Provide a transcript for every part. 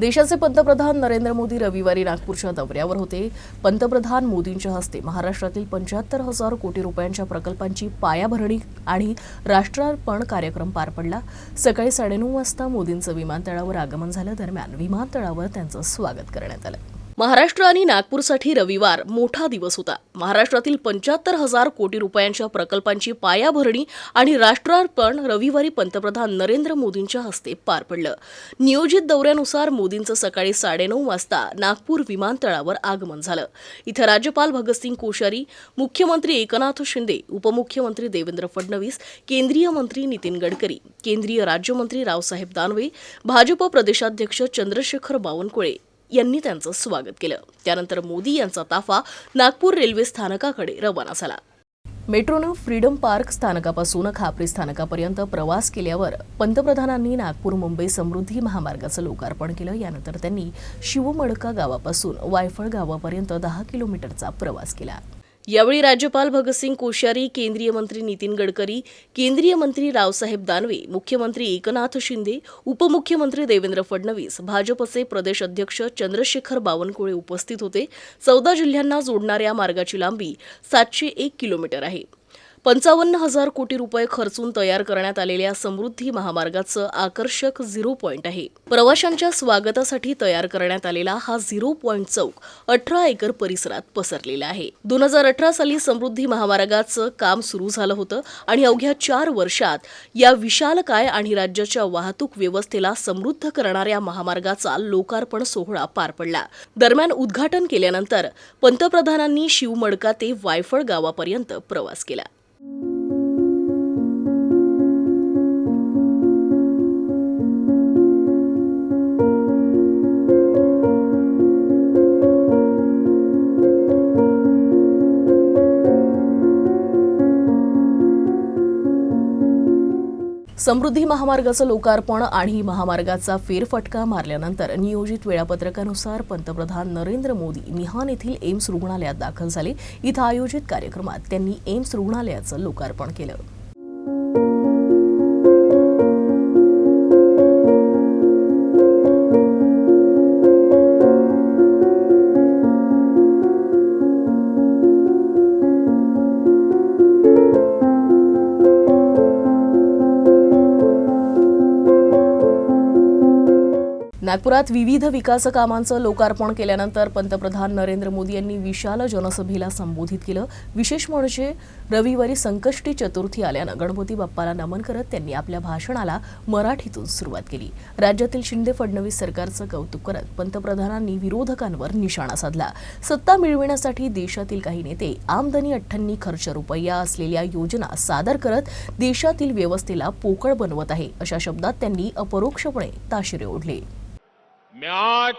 देशाचे पंतप्रधान नरेंद्र मोदी रविवारी नागपूरच्या दौऱ्यावर होते। पंतप्रधान मोदींच्या हस्ते महाराष्ट्रातील 75,000 कोटी रुपयांच्या प्रकल्पांची पायाभरणी आणि राष्ट्रार्पण कार्यक्रम पार पडला। सकाळी 9:30 वाजता मोदींचं विमानतळावर आगमन झालं। दरम्यान विमानतळावर त्यांचं स्वागत करण्यात आलं। महाराष्ट्र आणि नागपूरसाठी रविवार मोठा दिवस होता। महाराष्ट्रातील 75,000 कोटी रुपयांच्या प्रकल्पांची पायाभरणी आणि राष्ट्रार्पण रविवारी पंतप्रधान नरेंद्र मोदींच्या हस्ते पार पडलं। नियोजित दौऱ्यानुसार मोदींचं सकाळी 9:30 वाजता नागपूर विमानतळावर आगमन झालं। इथं राज्यपाल भगतसिंग कोश्यारी, मुख्यमंत्री एकनाथ शिंदे, उपमुख्यमंत्री देवेंद्र फडणवीस, केंद्रीय मंत्री नितीन गडकरी, केंद्रीय राज्यमंत्री रावसाहेब दानवे, भाजप प्रदेशाध्यक्ष चंद्रशेखर बावनकुळे यांनी त्यांचं स्वागत केलं। त्यानंतर मोदी यांचा ताफा नागपूर रेल्वे स्थानकाकडे रवाना झाला। मेट्रोनं फ्रीडम पार्क स्थानकापासून खापरी स्थानकापर्यंत प्रवास केल्यावर पंतप्रधानांनी नागपूर मुंबई समृद्धी महामार्गाचं लोकार्पण केलं। यानंतर त्यांनी शिवमडका गावापासून वायफळ गावापर्यंत 10 किलोमीटरचा प्रवास केला। यावेळी राज्यपाल भगतसिंग कोश्यारी, केंद्रीय मंत्री नितीन गडकरी, केंद्रीय मंत्री रावसाहेब दानवे, मुख्यमंत्री एकनाथ शिंदे, उपमुख्यमंत्री देवेंद्र फडणवीस, भाजपचे प्रदेश अध्यक्ष चंद्रशेखर बावनकुळे उपस्थित होते। 14 जिल्ह्यांना जोडणाऱ्या मार्गाची लांबी 701 किलोमीटर आहे। 55,000 कोटी रुपये खर्चून तयार करण्यात आलेल्या समृद्धी महामार्गाचं आकर्षक झिरो पॉइंट आहे। प्रवाशांच्या स्वागतासाठी तयार करण्यात आलेला हा झिरो पॉइंट चौक 18 एकर परिसरात पसरलेला आहे। 2018 साली समृद्धी महामार्गाचं काम सुरू झालं होतं आणि अवघ्या 4 वर्षात या विशालकाय आणि राज्याच्या वाहतूक व्यवस्थेला समृद्ध करणाऱ्या महामार्गाचा लोकार्पण सोहळा पार पडला। दरम्यान उद्घाटन केल्यानंतर पंतप्रधानांनी शिवमडका ते वायफळ गावापर्यंत प्रवास केला। समृद्धी महामार्गाचं लोकार्पण आणि महामार्गाचा फेरफटका मारल्यानंतर नियोजित वेळापत्रकानुसार पंतप्रधान नरेंद्र मोदी मिहान येथील एम्स रुग्णालयात दाखल झाले। इथं आयोजित कार्यक्रमात त्यांनी एम्स रुग्णालयाचं लोकार्पण केलं। नागपुरात विविध विकास कामांचं लोकार्पण केल्यानंतर पंतप्रधान नरेंद्र मोदी यांनी विशाल जनसभेला संबोधित केलं। विशेष म्हणजे रविवारी संकष्टी चतुर्थी आल्यानं गणपती बाप्पाला नमन करत त्यांनी आपल्या भाषणाला मराठीतून सुरुवात केली। राज्यातील शिंदे फडणवीस सरकारचं कौतुक करत पंतप्रधानांनी विरोधकांवर निशाणा साधला। सत्ता मिळविण्यासाठी देशातील काही नेते आमदनी अठ्ठन्नी खर्च रुपया असलेल्या योजना सादर करत देशातील व्यवस्थेला पोकळ बनवत आहे, अशा शब्दात त्यांनी अपरोक्षपणे ताशेरे ओढले। मैं आज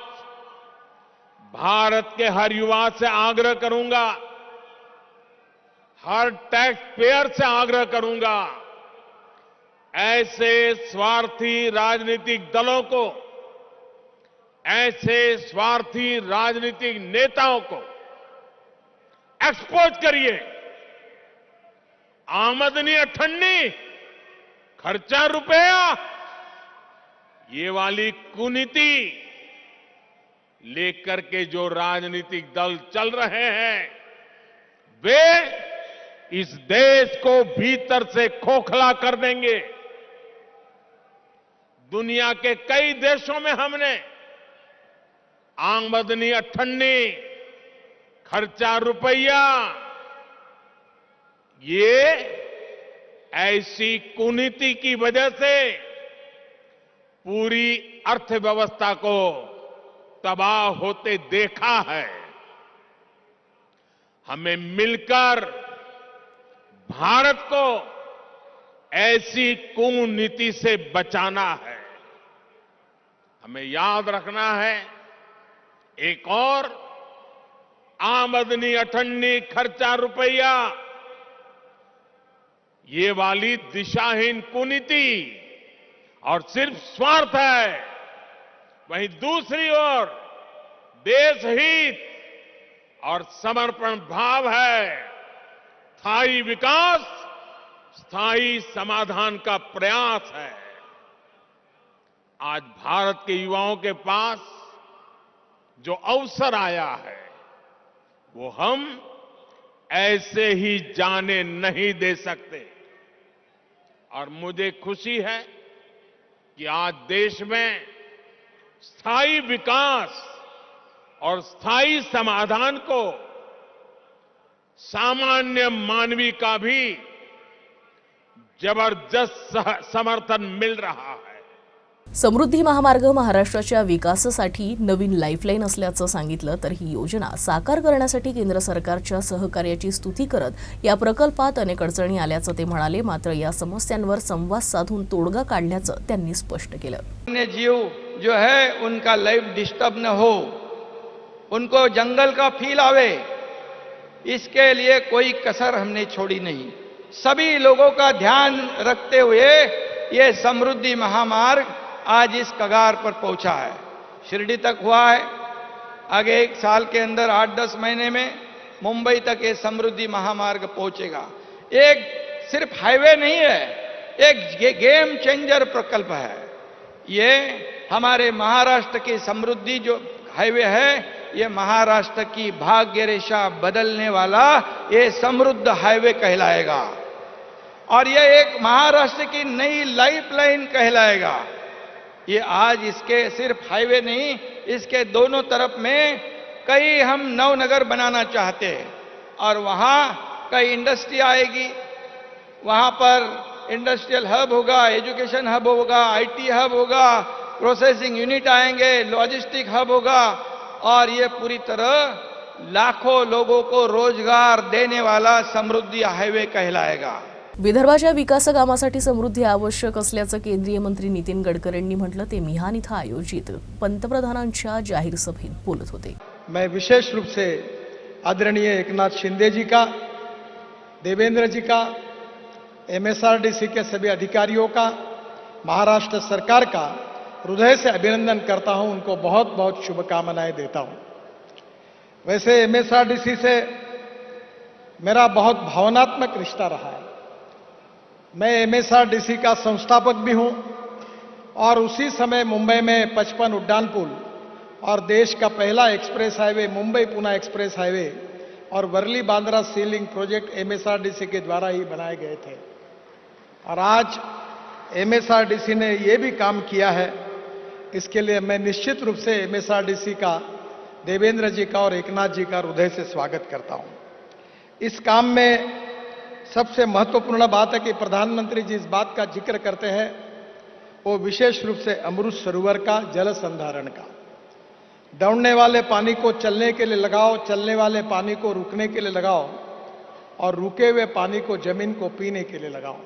भारत के हर युवा से आग्रह करूंगा, हर टैक्स पेयर से आग्रह करूंगा, ऐसे स्वार्थी राजनीतिक दलों को, ऐसे स्वार्थी राजनीतिक नेताओं को एक्सपोज करिए। आमदनी अठन्नी, खर्चा रुपया, ये वाली कुनीति लेकर के जो राजनीतिक दल चल रहे हैं, वे इस देश को भीतर से खोखला कर देंगे। दुनिया के कई देशों में हमने आमदनी अठन्नी, खर्चा रुपया, ये ऐसी कुनीति की वजह से पूरी अर्थव्यवस्था को तबाह होते देखा है। हमें मिलकर भारत को ऐसी कुनीति से बचाना है। हमें याद रखना है, एक और आमदनी अठन्नी, खर्चा रुपया, ये वाली दिशाहीन कुनीति और सिर्फ स्वार्थ है। वहीं दूसरी ओर देश हित और समर्पण भाव है। स्थायी विकास, स्थायी समाधान का प्रयास है। आज भारत के युवाओं के पास जो अवसर आया है वो हम ऐसे ही जाने नहीं दे सकते। और मुझे खुशी है कि आज देश में स्थायी विकास और स्थायी समाधान को सामान्य मानवी का भी जबरदस्त समर्थन मिल रहा है। समृद्धी महामार्ग महाराष्ट्राच्या विकासासाठी नवीन लाईफलाईन असल्याचं सांगितलं तर ही योजना साकार करण्यासाठी केंद्र सरकारच्या सहकार्याची स्तुती करत या प्रकल्पात अनेक अडचणी आल्याचं ते म्हणाले। मात्र या समस्यांवर संवाद साधून तोडगा काढल्याचं त्यांनी स्पष्ट केलं। वन्य जीव जो है उनका लाइफ डिस्टर्ब न हो, उनको जंगल का फील आवे, इसके लिए कोई कसर हमने छोड़ी नहीं। सभी लोगों का ध्यान रखते हुए ये समृद्धि महामार्ग आज इस कगार पर पहुंचा है। शिरडी तक हुआ है, आगे 1 साल के अंदर 8-10 महीने में मुंबई तक ये समृद्धि महामार्ग पहुंचेगा। एक सिर्फ हाईवे नहीं है, एक गेम चेंजर प्रकल्प है। ये हमारे महाराष्ट्र की समृद्धि जो हाईवे है, ये महाराष्ट्र की भाग्य रेखा बदलने वाला ये समृद्ध हाईवे कहलाएगा और ये एक महाराष्ट्र की नई लाइफलाइन कहलाएगा। ये आज इसके सिर्फ हाईवे नहीं, इसके दोनों तरफ में कई हम नवनगर बनाना चाहते हैं और वहां कई इंडस्ट्री आएगी, वहां पर इंडस्ट्रियल हब होगा, एजुकेशन हब होगा, आईटी हब होगा, प्रोसेसिंग यूनिट आएंगे, लॉजिस्टिक हब होगा और ये पूरी तरह लाखों लोगों को रोजगार देने वाला समृद्धि हाईवे कहलाएगा। विदर्भाच्या विकासकामासाठी समृद्धी आवश्यक असल्याचं केंद्रीय मंत्री नितीन गडकरींनी म्हटलं। ते मिहान इथं आयोजित पंतप्रधानांच्या जाहीर सभेत बोलत होते। मैं विशेष रूप से आदरणीय एकनाथ शिंदे जी का, देवेंद्र जी का, एमएसआरडीसी के सभी अधिकारियों का, महाराष्ट्र सरकार का हृदय से अभिनंदन करता हूं। उनको बहुत बहुत शुभकामनाएं देता हूं। वैसे एमएसआरडीसी से मेरा बहुत भावनात्मक रिश्ता रहा है। मैं एमएसआरडीसी का संस्थापक भी हूं और उसी समय मुंबई में 55 उड्डान पुल और देश का पहला express highway Mumbai Pune express highway और Worli Bandra sea link project MSRDC के द्वारा ही बनाए गए थे। और आज एमएसआरडीसी ने ये भी काम किया है, इसके लिए मैं निश्चित रूप से एमएसआरडीसी का, देवेंद्र जी का और एकनाथ जी का हृदय से स्वागत करता हूं। इस काम में सबसे महत्वपूर्ण बात है कि प्रधानमंत्री जी इस बात का जिक्र करते हैं वो विशेष रूप से अमृत सरोवर का जल संधारण का। दौड़ने वाले पानी को चलने के लिए लगाओ, चलने वाले पानी को रुकने के लिए लगाओ और रुके हुए पानी को जमीन को पीने के लिए लगाओ।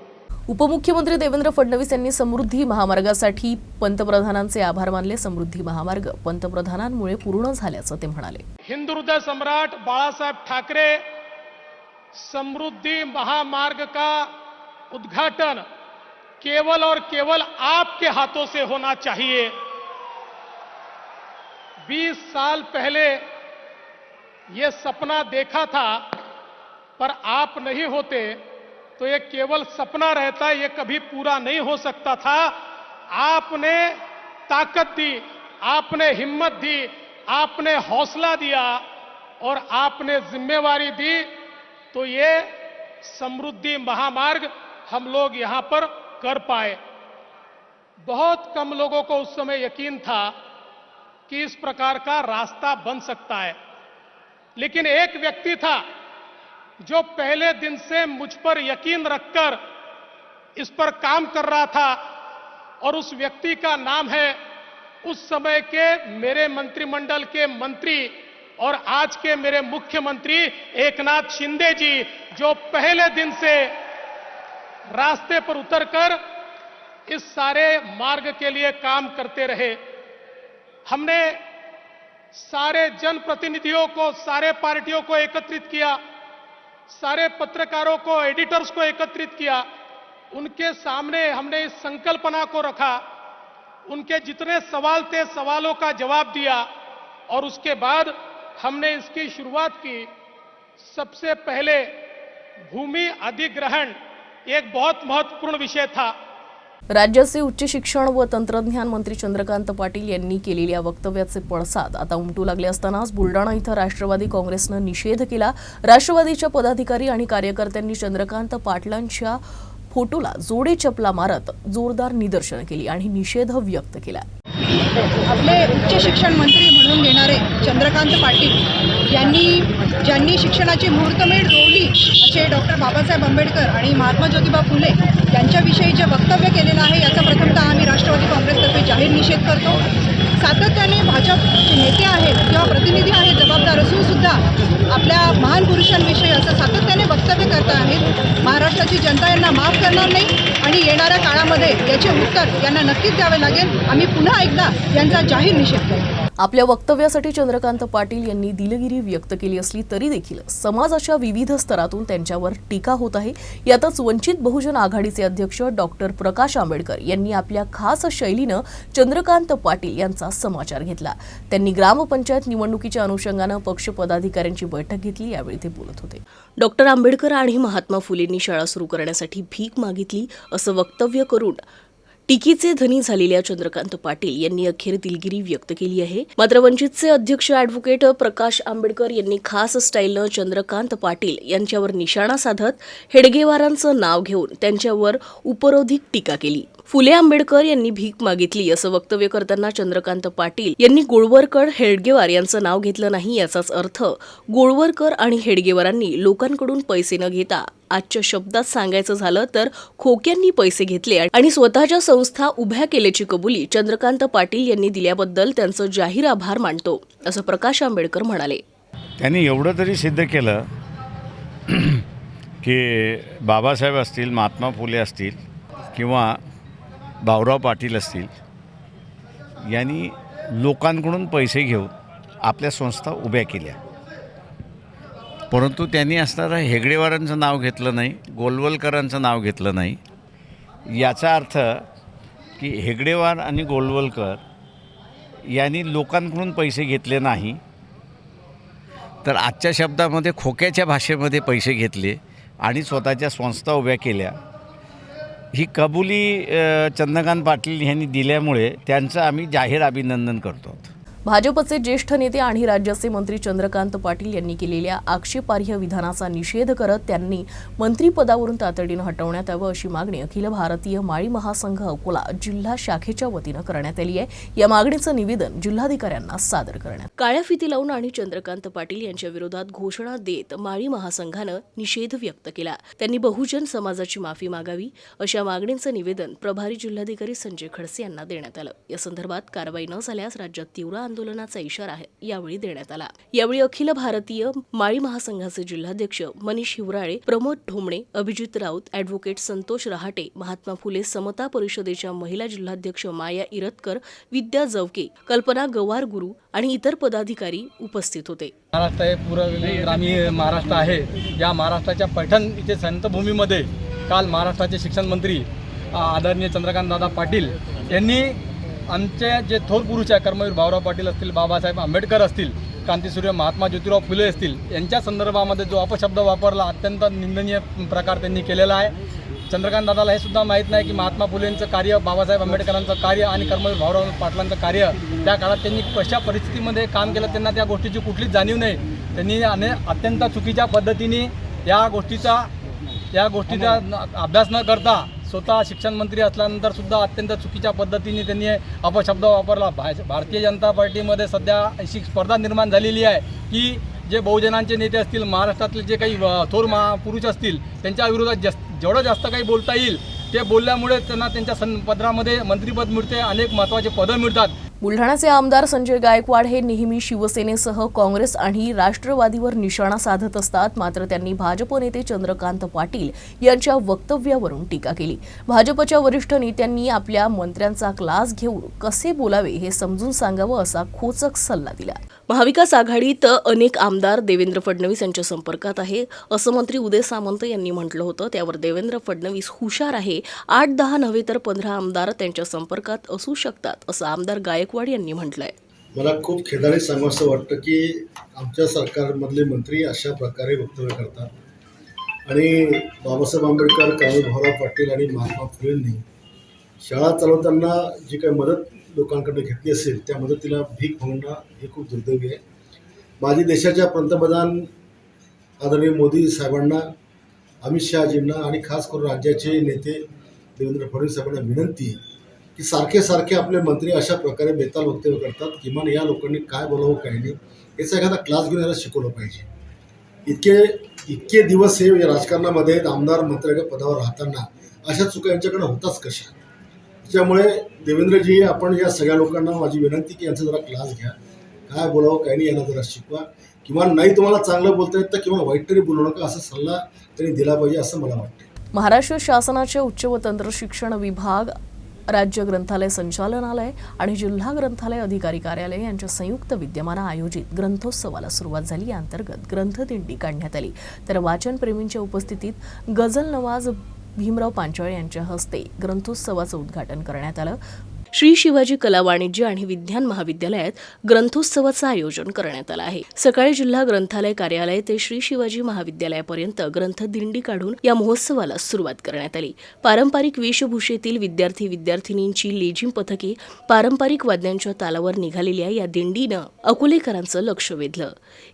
उपमुख्यमंत्री देवेंद्र फडणवीस यांनी समृद्धी महामार्गासाठी पंतप्रधानांचे आभार मानले। समृद्धी महामार्ग पंतप्रधानांमुळे पूर्ण झाल्याचं ते म्हणाले। हिंदू हृदय सम्राट बाळासाहेब ठाकरे समृद्धि महामार्ग का उद्घाटन केवल और केवल आपके हाथों से होना चाहिए। 20 साल पहले यह सपना देखा था, पर आप नहीं होते तो ये केवल सपना रहता, ये कभी पूरा नहीं हो सकता था। आपने ताकत दी, आपने हिम्मत दी, आपने हौसला दिया और आपने जिम्मेवारी दी, तो ये समृद्धि महामार्ग हम लोग यहां पर कर पाए। बहुत कम लोगों को उस समय यकीन था कि इस प्रकार का रास्ता बन सकता है, लेकिन एक व्यक्ति था जो पहले दिन से मुझ पर यकीन रखकर इस पर काम कर रहा था और उस व्यक्ति का नाम है उस समय के मेरे मंत्रिमंडल के मंत्री और आज के मेरे मुख्यमंत्री एकनाथ शिंदे जी, जो पहले दिन से रास्ते पर उतरकर इस सारे मार्ग के लिए काम करते रहे। हमने सारे जनप्रतिनिधियों को, सारे पार्टियों को एकत्रित किया, सारे पत्रकारों को, एडिटर्स को एकत्रित किया। उनके सामने हमने इस संकल्पना को रखा, उनके जितने सवाल थे सवालों का जवाब दिया और उसके बाद हमने इसकी शुरुआत की। सबसे पहले भूमि अधिग्रहण एक बहुत महत्वपूर्ण विषय था। राज्याचे उच्च शिक्षण व तंत्रज्ञान मंत्री चंद्रकांत पाटील यांनी केलेल्या वक्तव्याचे पडसाद आता उमटू लागले असतानाच बुलडाणा इथं राष्ट्रवादी काँग्रेसनं निषेध केला। राष्ट्रवादीच्या पदाधिकारी आणि कार्यकर्त्यांनी चंद्रकांत पाटलांच्या फोटोला जोडे चपला मारत जोरदार निदर्शनं केली आणि निषेध व्यक्त केला। आपले उच्च शिक्षण मंत्री म्हणून येणारे चंद्रकांत पाटील यांनी ज्यांनी शिक्षणाची मुहूर्तमेढ रोवली असे डॉक्टर बाबासाहेब आंबेडकर आणि महात्मा ज्योतिबा फुले यांच्याविषयी जे वक्तव्य केलेलं आहे याचा प्रथमतः आम्ही राष्ट्रवादी काँग्रेसतर्फे जाहीर निषेध करतो। सातत्याने भाजपचे नेते आहेत किंवा प्रतिनिधी आहेत जबाबदार असून सुद्धा आपल्या महान पुरुषांविषयी असं सातत्याने वक्तव्य करत आहेत। महाराष्ट्राची जनता यांना माफ करणार नाही आणि येणाऱ्या काळामध्ये याचे उत्तर यांना नक्कीच द्यावे लागेल। आम्ही पुन्हा एकदा यांचा जाहीर निषेध करतो। आपल्या वक्तव्यासाठी चंद्रकांत पाटील यांनी दिलगिरी व्यक्त केली असली तरी देखील समाजाच्या विविध स्तरातून त्यांच्यावर टीका होत आहे। यातच वंचित बहुजन आघाडीचे अध्यक्ष डॉक्टर प्रकाश आंबेडकर यांनी आपल्या खास शैलीनं चंद्रकांत पाटील यांचा समाचार घेतला। त्यांनी ग्रामपंचायत निवडणुकीच्या अनुषंगानं पक्ष पदाधिकाऱ्यांची बैठक घेतली, यावेळी ते बोलत होते। डॉक्टर आंबेडकर आणि महात्मा फुलेंनी शाळा सुरू करण्यासाठी भीक मागितली असं वक्तव्य करून टीकेचे धनी झालेल्या चंद्रकांत पाटील यांनी अखेर दिलगिरी व्यक्त केली आहे। मात्र वंचितचे अध्यक्ष ॲडव्होकेट प्रकाश आंबेडकर यांनी खास स्टाईलनं चंद्रकांत पाटील यांच्यावर निशाणा साधत हेडगेवारांचं नाव घेऊन त्यांच्यावर उपरोधिक टीका केली। फुले आंबेडकर यांनी भीक मागितली असं वक्तव्य करताना चंद्रकांत पाटील यांनी गोळवरकर हेडगेवार यांचं नाव घेतलं नाही। याचाच अर्थ गोळवरकर आणि हेडगेवारांनी लोकांकडून पैसे न घेता, आजच्या शब्दात सांगायचं झालं तर खोक्यांनी पैसे घेतले आणि स्वतःच्या संस्था उभ्या केल्याची कबुली चंद्रकांत पाटील यांनी दिल्याबद्दल त्यांचं जाहीर आभार मानतो असं प्रकाश आंबेडकर म्हणाले। त्यांनी एवढं तरी सिद्ध केलं की बाबासाहेब असतील, महात्मा फुले असतील किंवा भाऊराव पाटील असतील यांनी लोकांकडून पैसे घेऊन आपल्या संस्था उभ्या केल्या, परंतु त्यांनी असणारं हेगडेवारांचं नाव घेतलं नाही, गोलवलकरांचं नाव घेतलं नाही। याचा अर्थ की हेगडेवार आणि गोलवलकर यांनी लोकांकडून पैसे घेतले नाही, तर आजच्या शब्दामध्ये खोक्याच्या भाषेमध्ये पैसे घेतले आणि स्वतःच्या संस्था उभ्या केल्या। ही कबुली चंद्रकांत पाटील यांनी दिल्यामुळे त्यांचं आम्ही जाहीर अभिनंदन करतो। भाजपचे ज्येष्ठ नेते आणि राज्याचे मंत्री चंद्रकांत पाटील यांनी केलेल्या आक्षेपार्ह विधानाचा निषेध करत त्यांनी मंत्रिपदावरून तातडीनं हटवण्यात यावं अशी मागणी अखिल भारतीय माळी महासंघ अकोला जिल्हा शाखेच्या वतीनं करण्यात आली आहे। या मागणीचं निवेदन जिल्हाधिकाऱ्यांना सादर करण्यात काळ्या फिती लावून आणि चंद्रकांत पाटील यांच्या विरोधात घोषणा देत माळी महासंघानं निषेध व्यक्त केला। त्यांनी बहुजन समाजाची माफी मागावी अशा मागणीचं निवेदन प्रभारी जिल्हाधिकारी संजय खडसे यांना देण्यात आलं। या संदर्भात कारवाई न झाल्यास राज्यात तीव्र आंदोलनाचा इशारा यावेळी देण्यात आला। यावेळी अखिल भारतीय माळी महासंघाचे जिल्हाध्यक्ष मनीष हिवराळे, प्रमोद ढोमणे, अभिजित राऊत, ॲडव्होकेट संतोष रहाटे, महात्मा फुले समता परिषदेच्या महिला जिल्हाध्यक्ष माया इरतकर, विद्या जवके, कल्पना गवार गुरु आणि इतर पदाधिकारी उपस्थित होते। महाराष्ट्र हे पूर्ण ग्रामीण महाराष्ट्र आहे। या महाराष्ट्राच्या पैठण इथे संतभूमीमध्ये काल महाराष्ट्राचे शिक्षण मंत्री आदरणीय चंद्रकांत दादा पाटील यांनी आमचे जे थोर पुरुष आहे कर्मवीर भाऊराव पाटील असतील, बाबासाहेब आंबेडकर असतील, क्रांतिसूर्य महात्मा ज्योतिराव फुले असतील यांच्या संदर्भामध्ये जो अपशब्द वापरला, अत्यंत निंदनीय प्रकार त्यांनी केलेला आहे। चंद्रकांत दादाला हे सुद्धा माहीत नाही की महात्मा फुलेंचं कार्य, बाबासाहेब आंबेडकरांचं कार्य आणि कर्मवीर भाऊराव पाटलांचं कार्य त्या काळात त्यांनी कशा परिस्थितीमध्ये काम केलं त्यांना त्या गोष्टीची कुठलीच जाणीव नाही। त्यांनी अत्यंत चुकीच्या पद्धतीने या गोष्टीचा अभ्यास न करता स्वतः शिक्षण मंत्री असल्यानंतर सुद्धा अत्यंत चुकीच्या पद्धतीने त्यांनी अपशब्द वापरला। भारतीय जनता पार्टीमध्ये सध्या अशी स्पर्धा निर्माण झालेली आहे की जे बहुजनांचे नेते असतील, महाराष्ट्रातले जे काही थोर महापुरुष असतील त्यांच्या विरोधात जेवढं जास्त काही बोलता येईल ते बोलल्यामुळे त्यांना त्यांच्या पदामध्ये मंत्रिपद मिळते, अनेक महत्त्वाचे पदं मिळतात। बुलढाण्याचे आमदार संजय गायकवाड हे नेहमी शिवसेनेसह काँग्रेस आणि राष्ट्रवादीवर निशाणा साधत असतात। मात्र त्यांनी भाजप नेते चंद्रकांत पाटील यांच्या वक्तव्यावरून टीका केली। भाजपच्या वरिष्ठ नेत्यांनी आपल्या मंत्र्यांचा क्लास घेऊन कसे बोलावे हे समजून सांगावं असा खोचक सल्ला दिला। महाविकास आघाडीत अनेक आमदार देवेंद्र फडणवीस यांच्या संपर्कात आहे असं मंत्री उदय सामंत यांनी म्हटलं होतं। त्यावर देवेंद्र फडणवीस हुशार आहे, 8-10 नव्हे तर 15 आमदार त्यांच्या संपर्कात असू शकतात असं आमदार गायकवाड यांनी म्हटलंय। मला खूप खेदाने सांगावंसं वाटतं की आमच्या सरकारमधले मंत्री अशा प्रकारे वक्तव्य करतात आणि बाबासाहेब आंबेडकर, कर्मवीर भाऊराव पाटील आणि महात्मा फुलेंनी शाळा चालवताना जी काही मदत लोकांकडे घेतली असेल त्या मदतीला भीक म्हणणं हे खूप दुर्दैवी आहे. माझी देशाच्या पंतप्रधान आदरणीय मोदी साहेबांना, अमित शहाजींना आणि खास करून राज्याचे नेते देवेंद्र फडणवीस साहेबांना विनंती आहे की सारखे आपले मंत्री अशा प्रकारे बेताल वक्तव्य करतात. किमान या लोकांनी काय बोलावं काय नाही याचा एखादा क्लास घेऊन याला शिकवलं पाहिजे. इतके दिवस हे राजकारणामध्ये आमदार मंत्र्याच्या पदावर राहताना अशा चुका यांच्याकडे होताच कशा. त्याच्यामुळे देवेंद्रजी, आपण या सगळ्या लोकांना माझी विनंती की यांचा जरा क्लास घ्या. काय बोलावं काय नाही यांना जरा शिकवा. किंवा नाही तुम्हाला चांगलं बोलता येत तर किंवा वाईट तरी बोलू नका असा सल्ला त्यांनी दिला पाहिजे असं मला वाटतं. महाराष्ट्र शासनाचे उच्च व तंत्र शिक्षण विभाग, राज्य ग्रंथालय संचालनालय आणि जिल्हा ग्रंथालय अधिकारी कार्यालय यांच्या संयुक्त विद्यमानं आयोजित ग्रंथोत्सवाला सुरुवात झाली. या अंतर्गत ग्रंथदिंडी काढण्यात आली. तर वाचनप्रेमींच्या उपस्थितीत गझल नवाज भीमराव पांचाळे यांच्या हस्ते ग्रंथोत्सवाचं उद्घाटन करण्यात आलं. श्री शिवाजी कला वाणिज्य आणि विज्ञान महाविद्यालयात ग्रंथोत्सवाचं आयोजन करण्यात आलं आहे. सकाळी जिल्हा ग्रंथालय कार्यालय ते श्री शिवाजी महाविद्यालयापर्यंत ग्रंथदिंडी काढून या महोत्सवाला सुरुवात करण्यात आली. पारंपरिक वेशभूषेतील विद्यार्थी-विद्यार्थिनींची लेझिम पथके पारंपरिक वाद्यांच्या तालावर निघालेल्या या दिंडीनं अकोलेकरांचं लक्ष वेधलं.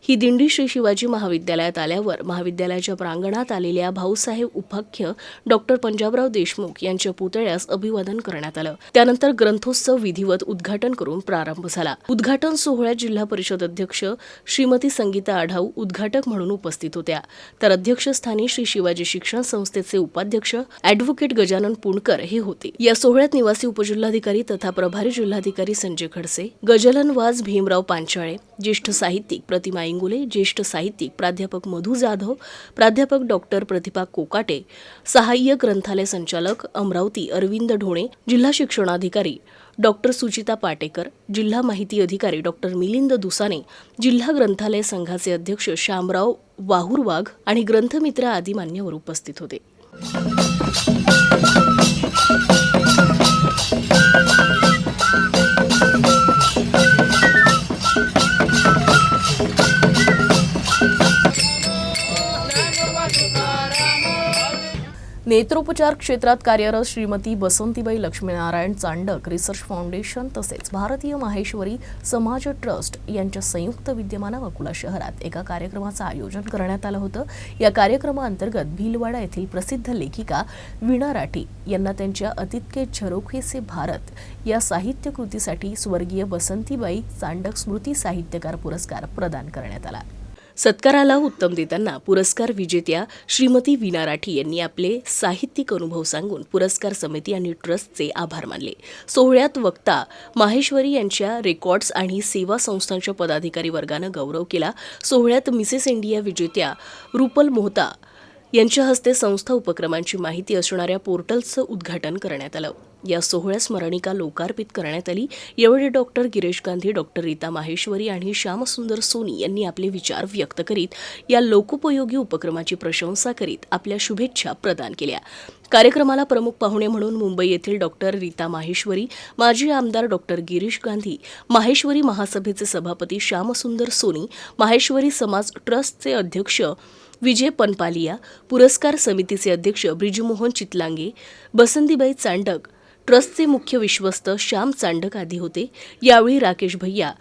ही दिंडी श्री शिवाजी महाविद्यालयात आल्यावर महाविद्यालयाच्या प्रांगणात आलेल्या भाऊसाहेब उपाख्य डॉक्टर पंजाबराव देशमुख यांच्या पुतळ्यास अभिवादन करण्यात आलं. त्यानंतर ग्रंथोत्सव विधिवत उद्घाटन करून प्रारंभ झाला. उद्घाटन सोहळ्यात जिल्हा परिषद अध्यक्ष श्रीमती संगीता आढाऊ उद्घाटक म्हणून उपस्थित होत्या. तर अध्यक्षस्थानी श्री शिवाजी शिक्षण संस्थेचे उपाध्यक्ष ॲडव्होकेट गजानन पुणकर हे होते. या सोहळ्यात निवासी उपजिल्हाधिकारी तथा प्रभारी जिल्हाधिकारी संजय खडसे, गझल नवाज भीमराव पांचाळे, ज्येष्ठ साहित्यिक प्रतिमा इंगोले, ज्येष्ठ साहित्यिक प्राध्यापक मधु जाधव, प्राध्यापक डॉक्टर प्रतिभा कोकाटे, सहाय्यक ग्रंथालय संचालक अमरावती अरविंद ढोणे, जिल्हा शिक्षणाधिकारी डॉक्टर सुचिता पाटेकर, जिल्हा माहिती अधिकारी डॉक्टर मिलिंद दुसाने, जिल्हा ग्रंथालय संघाचे अध्यक्ष श्यामराव वाहुरवाघ आणि ग्रंथमित्र आदी मान्यवर उपस्थित होते. नेत्रोपचार क्षेत्रात कार्यरत श्रीमती बसंतीबाई लक्ष्मीनारायण चांडक रिसर्च फाउंडेशन तसेच भारतीय माहेश्वरी समाज ट्रस्ट यांच्या संयुक्त विद्यमानं अकोला शहरात एका कार्यक्रमाचं आयोजन करण्यात आलं होतं. या कार्यक्रमाअंतर्गत भीलवाडा येथील प्रसिद्ध लेखिका वीणा राठी यांना त्यांच्या अतितके झरोखे से भारत या साहित्य कृतीसाठी स्वर्गीय बसंतीबाई चांडक स्मृती साहित्यकार पुरस्कार प्रदान करण्यात आला. सत्काराला उत्तम देताना पुरस्कार विजेत्या श्रीमती वीणा राठी यांनी आपले साहित्यिक अनुभव सांगून पुरस्कार समिती आणि ट्रस्टचे आभार मानले. सोहळ्यात वक्ता माहेश्वरी यांच्या रेकॉर्ड्स आणि सेवा संस्थांच्या पदाधिकारी वर्गानं गौरव केला. सोहळ्यात मिसेस इंडिया विजेत्या रुपल मोहता यांच्या हस्ते संस्था उपक्रमांची माहिती असणाऱ्या पोर्टलचं उद्घाटन करण्यात आलं. या सोहळ्यात स्मरणिका लोकार्पित करण्यात आली. यावेळी डॉक्टर गिरीश गांधी, डॉक्टर रीता माहेश्वरी आणि श्यामसुंदर सोनी यांनी आपले विचार व्यक्त करीत या लोकोपयोगी उपक्रमाची प्रशंसा करीत आपल्या शुभेच्छा प्रदान केल्या. कार्यक्रमाला प्रमुख पाहुणे म्हणून मुंबई येथील डॉक्टर रीता माहेश्वरी, माजी आमदार डॉक्टर गिरीश गांधी, माहेश्वरी महासभेचे सभापती श्यामसुंदर सोनी, माहेश्वरी समाज ट्रस्टचे अध्यक्ष विजय पनपालिया, पुरस्कार समितीचे अध्यक्ष ब्रिजमोहन चितलांगे, बसंतीबाई चांडक, ट्रस्टचे मुख्य विश्वस्त श्याम चांडक आदी होते. यावेळी राकेश भैया,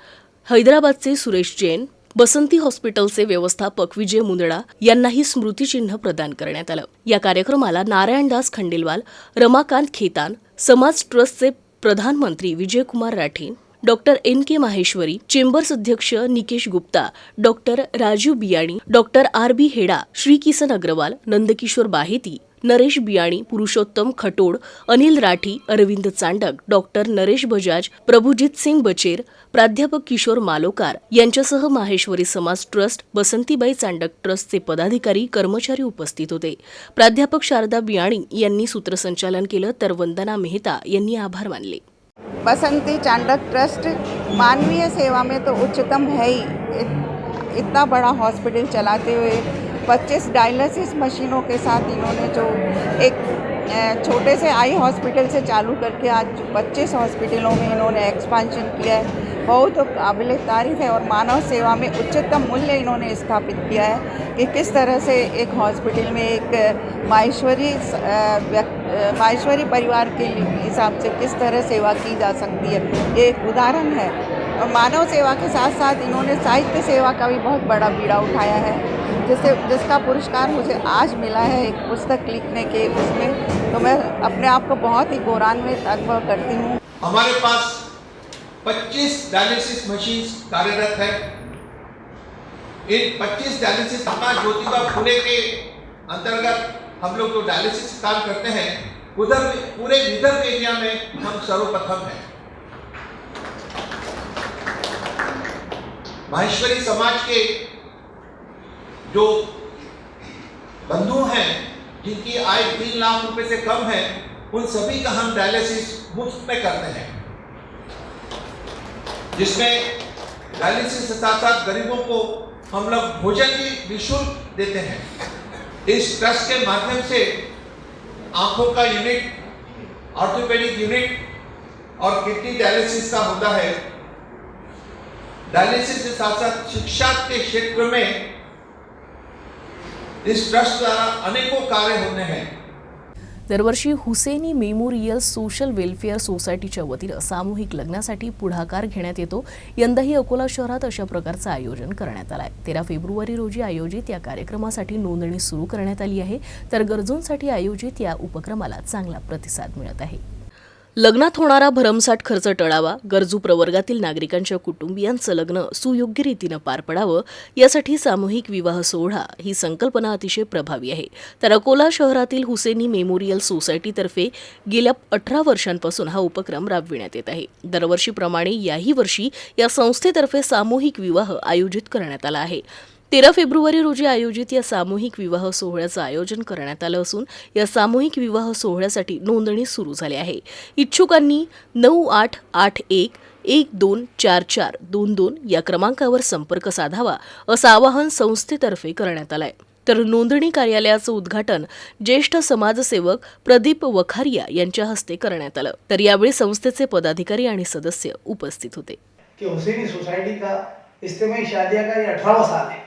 हैदराबादचे सुरेश जैन, बसंती हॉस्पिटलचे व्यवस्थापक विजय मुंदडा यांनाही स्मृतिचिन्ह प्रदान करण्यात आलं. या कार्यक्रमाला नारायणदास खंडेलवाल, रमाकांत खेतान, समाज ट्रस्टचे प्रधानमंत्री Vijaykumar Rathe, doctor NK Maheshwari, chambers अध्यक्ष निकेश गुप्ता, डॉक्टर राजीव बियाणी, डॉक्टर RB हेडा, श्री किसन अग्रवाल, नंदकिशोर बाहेती, नरेश बियाणी, पुरुषोत्तम खटोड, अनिल राठी, अरविंद चांडक, डॉक्टर नरेश बजाज, प्रभुजीत सिंग बचेर, प्राध्यापक किशोर मालोकार यांच्यासह माहेश्वरी समाज ट्रस्ट, बसंतीबाई चांडक ट्रस्टचे पदाधिकारी, कर्मचारी उपस्थित होते. प्राध्यापक शारदा बियाणी यांनी सूत्रसंचालन केलं तर वंदना मेहता यांनी आभार मानले. बसंती चांडक ट्रस्ट मानवीय सेवा में तो उच्चतम है ही. इतना बड़ा हॉस्पिटल चलाते हुए 25 डायलिसिस मशीनों के साथ इन्होंने जो एक छोटे से आई हॉस्पिटल से चालू करके आज 25 हॉस्पिटलों में इन्होंने एक्सपांशन किया है. बहुत काबिल तारीफ है और मानव सेवा में उच्चतम मूल्य इन्होंने स्थापित किया है कि किस तरह से एक हॉस्पिटल में एक माहेश्वरी परिवार के हिसाब से किस तरह सेवा की जा सकती है, ये एक उदाहरण है। और मानव सेवा के साथ साथ इन्होंने साहित्य सेवा का भी बहुत बड़ा बीड़ा उठाया है, जिसका पुरस्कार मुझे आज मिला है एक पुस्तक लिखने के उसमें, तो मैं अपने आप को बहुत ही गौरवान्वित अनुभव करती हूँ। हमारे पास 25 डायलिसिस मशीन्स कार्यरत है। इन 25 डायलिसिस महात्मा ज्योतिबा फुले के अंतर्गत हम लोग जो डायलिसिस काम करते हैं उधर पूरे विदर्भ एरिया में हम सर्वप्रथम हैं। माहेश्वरी समाज के जो बंधु हैं जिनकी आय 3 लाख रुपए से कम है, उन सभी का हम डायलिसिस मुफ्त में करते हैं, जिसमें डायलिसिस के साथ साथ गरीबों को हम लोग भोजन भी निःशुल्क देते हैं। इस ट्रस्ट के माध्यम से आंखों का यूनिट, ऑर्थोपेडिक यूनिट और किडनी डायलिसिस का होता है। डायलिसिस के साथ साथ शिक्षा के क्षेत्र में इस ट्रस्ट द्वारा अनेकों कार्य होते हैं। दरवर्षी हुसेनी मेमोरियल सोशल वेलफेअर सोसायटीच्या वतीनं सामूहिक लग्नासाठी पुढाकार घेण्यात येतो। यंदाही अकोला शहरात अशा प्रकारचं आयोजन करण्यात आलं आहे। 13 फेब्रुवारी रोजी आयोजित या कार्यक्रमासाठी नोंदणी सुरू करण्यात आली आहे, तर गरजूंसाठी आयोजित या उपक्रमाला चांगला प्रतिसाद मिळत आहे। लग्नात होणारा भरमसाठ खर्च टळावा, गरजू प्रवर्गातील नागरिकांच्या कुटुंबियांचं लग्न सुयोग्य रीतीनं पार पडावं, यासाठी सामूहिक विवाह सोहळा ही संकल्पना अतिशय प्रभावी आहे। तर अकोला शहरातील हुसेनी मेमोरियल सोसायटीतर्फे गेल्या 18 वर्षांपासून हा उपक्रम राबविण्यात येत आहे। दरवर्षीप्रमाणे याही वर्षी या संस्थेतर्फे सामूहिक विवाह आयोजित करण्यात आला आहे। 13 फेब्रुवारी रोजी आयोजित या सामूहिक विवाह सोहळ्याचं आयोजन करण्यात आलं असून या सामूहिक विवाह सोहळ्यासाठी नोंदणी सुरू झाली आहे। इच्छुकांनी 9881124422 या क्रमांकावर संपर्क साधावा असं आवाहन संस्थेतर्फे करण्यात आलं आहे। तर नोंदणी कार्यालयाचं उद्घाटन ज्येष्ठ समाजसेवक प्रदीप वखारिया यांच्या हस्ते करण्यात आलं। तर यावेळी संस्थेचे पदाधिकारी आणि सदस्य उपस्थित होते। कि हुसैनी सोसाइटी का इज्तिमाई शादिया का ये 18वां साल है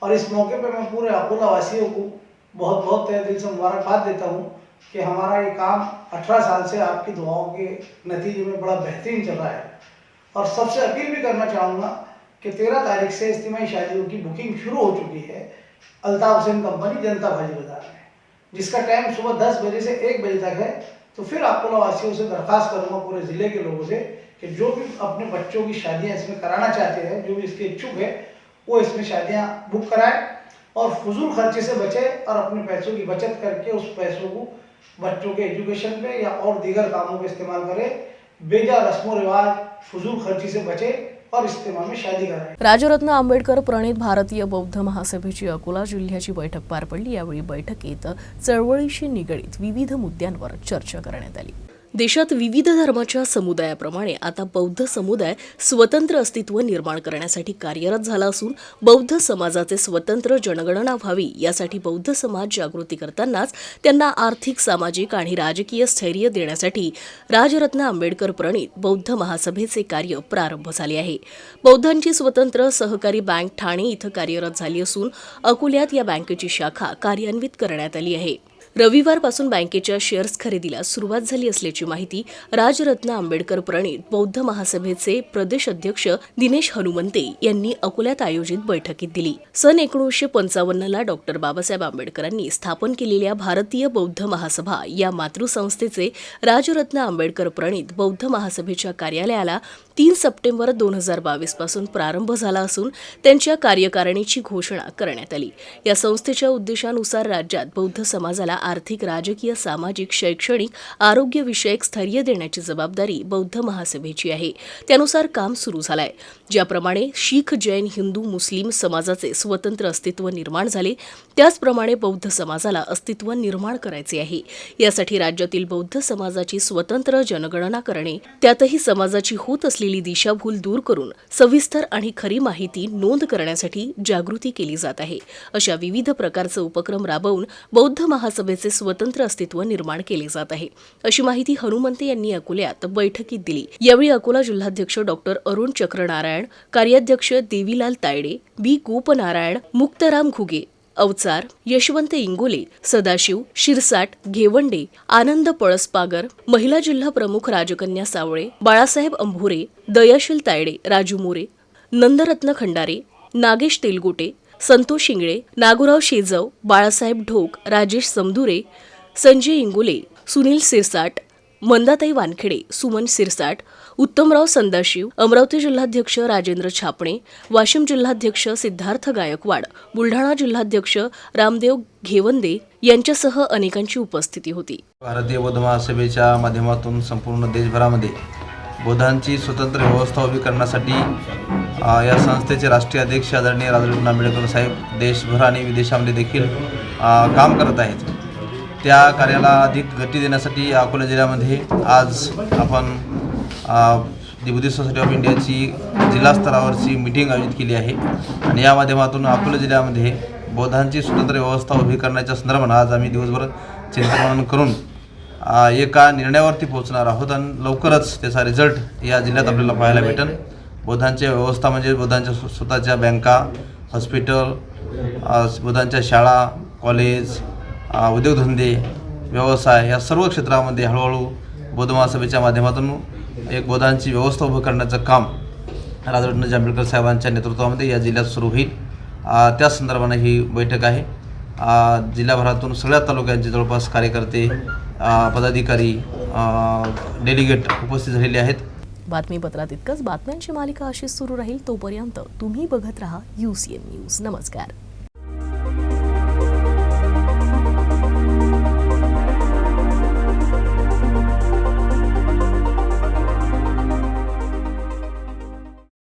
और इस मौके पर मैं पूरे अकोला वासियों को बहुत बहुत तहे दिल से मुबारकबाद देता हूँ कि हमारा ये काम 18 साल से आपकी दुआओं के नतीजे में बड़ा बेहतरीन चल रहा है। और सबसे अपील भी करना चाहूँगा कि 13 तारीख से इज्तिमाई शादियों की बुकिंग शुरू हो चुकी है अल्ताफ हुसैन कंपनी जनता भाजी बाजार में, जिसका टाइम सुबह 10 बजे से 1 बजे तक है। तो फिर अकोला वासियों से दरख्वास्त करूँगा पूरे ज़िले के लोगों से कि जो भी अपने बच्चों की शादियां इसमें कराना चाहते हैं, जो भी इसके इच्छुक है, वो इसमें शादियां बुक कराएं और फजूल खर्चे से बचे और अपने पैसों की बचत करके उस पैसों को बच्चों के एजुकेशन पे या और दीगर कामों पे इस्तेमाल करें। बेजा रस्मो रिवाज, फजूल खर्ची से बचे और इस्तेमाल में शादी कराएं। राजरत्न आंबेडकर प्रणीत भारतीय बौद्ध महासभेची अकोला जिल्ह्याची बैठक पार पडली। यावेळी बैठकीत चळवळीशी निगडीत विविध मुद्द्यांवर चर्चा करण्यात आली। देशात विविध धर्माच्या समुदायाप्रमाणे आता बौद्ध समुदाय स्वतंत्र अस्तित्व निर्माण करण्यासाठी कार्यरत झाला असून बौद्ध समाजाचे स्वतंत्र जनगणना व्हावी यासाठी बौद्ध समाज जागृती करतानाच त्यांना आर्थिक, सामाजिक आणि राजकीय स्थैर्य देण्यासाठी राजरत्न आंबेडकर प्रणीत बौद्ध महासभेचे कार्य प्रारंभ झाले आहे। बौद्धांची स्वतंत्र सहकारी बँक ठाणे इथं कार्यरत झाली असून अकोल्यात या बँकेची शाखा कार्यान्वित करण्यात आली आहे। रविवारपासून बँकेच्या शेअर्स खरेदीला सुरुवात झाली असल्याची माहिती राजरत्न आंबेडकर प्रणीत बौद्ध महासभेचे प्रदेश अध्यक्ष दिनेश हनुमंते यांनी अकोल्यात आयोजित बैठकीत दिली। सन 1955ला डॉक्टर बाबासाहेब आंबेडकरांनी स्थापन केलेल्या भारतीय बौद्ध महासभा या मातृसंस्थेचे राजरत्न आंबेडकर प्रणीत बौद्ध महासभेच्या कार्यालयाला 3 सप्टेंबर 2022 पासून प्रारंभ झाला असून त्यांच्या कार्यकारिणीची घोषणा करण्यात आली। या संस्थेच्या उद्देशानुसार राज्यात बौद्ध समाजाला आर्थिक, राजकीय, सामाजिक, शैक्षणिक, आरोग्यविषयक स्थैर्य देण्याची जबाबदारी बौद्ध महासभेची आहे। त्यानुसार काम सुरू झालंय। ज्याप्रमाणे शीख, जैन, हिंदू, मुस्लिम समाजाचे स्वतंत्र अस्तित्व निर्माण झाले, त्याचप्रमाणे बौद्ध समाजाला अस्तित्व निर्माण करायचे आहे। यासाठी राज्यातील बौद्ध समाजाची स्वतंत्र जनगणना करणे, त्यातही समाजाची होत असलेली दिशाभूल दूर करून सविस्तर आणि खरी माहिती नोंद करण्यासाठी जागृती केली जात आहे। अशा विविध प्रकारचे उपक्रम राबवून बौद्ध महासभे हवेचे स्वतंत्र अस्तित्व निर्माण केले जात आहे, अशी माहिती हनुमंते यांनी अकोल्यात बैठकीत दिली। यावेळी अकोला जिल्हाध्यक्ष डॉक्टर अरुण चक्रनारायण, कार्याध्यक्ष देवीलाल तायडे, बी गोपनारायण, मुक्तराम घुगे, अवचार, यशवंत इंगोले, सदाशिव, शिरसाट, घेवंडे, आनंद पळसपागर, महिला जिल्हा प्रमुख राजकन्या सावळे, बाळासाहेब अंभोरे, दयाशील तायडे, राजू मोरे, नंदरत्न खंडारे, नागेश तेलगोटे, संतोष शिंगळे, नागोराव शेजव, बाळासाहेब ढोक, राजेश समदुरे, संजय इंगोले, सुनील सिरसाट, मंदाताई वानखेडे, सुमन सिरसाट, उत्तमराव संदाशिव, अमरावती जिल्हाध्यक्ष राजेंद्र छापणे, वाशिम जिल्हाध्यक्ष सिद्धार्थ गायकवाड, बुलढाणा जिल्हाध्यक्ष रामदेव घेवंदे यांच्यासह अनेकांची उपस्थिती होती। भारतीय बौद्ध महासभेच्या माध्यमातून संपूर्ण देशभरामध्ये बौद्धांची स्वतंत्र व्यवस्था उभी करण्यासाठी या संस्थेचे राष्ट्रीय अध्यक्ष आदरणीय राजरत्न आंबेडकर साहेब देशभर आणि विदेशामध्ये देखील काम करत आहेत। त्या कार्याला अधिक गती देण्यासाठी अकोला जिल्ह्यामध्ये आज आपण दी बुद्धिस्ट सोसायटी ऑफ इंडियाची जिल्हा स्तरावरची मीटिंग आयोजित केली आहे आणि या माध्यमातून अकोला जिल्ह्यामध्ये बौद्धांची स्वतंत्र व्यवस्था उभी करण्याच्या संदर्भात आज आम्ही दिवसभर चिंतन करून एका निर्णयावरती पोहोचणार आहोत आणि लवकरच त्याचा रिझल्ट या जिल्ह्यात आपल्याला पाहायला भेटेल। बौद्धांची व्यवस्था म्हणजे बौद्धांच्या स्वतःच्या बँका, हॉस्पिटल, बौद्धांच्या शाळा, कॉलेज, उद्योगधंदे, व्यवसाय या सर्व क्षेत्रामध्ये हळूहळू बौद्ध महासभेच्या माध्यमातून एक बौद्धांची व्यवस्था उभं करण्याचं काम राजरत्न आंबेडकर साहेबांच्या नेतृत्वामध्ये या जिल्ह्यात सुरू होईल। त्या संदर्भाने ही बैठक आहे। जिल्हाभरातून सगळ्या तालुक्यांचे जवळपास कार्यकर्ते, पदाधिकारी, डेलिगेट उपस्थित झालेले आहेत। बातमीपत्रात इतकंच। बातम्यांची मालिका अशीच सुरू राहील। तोपर्यंत तुम्ही बघत राहा UCN न्यूज। नमस्कार।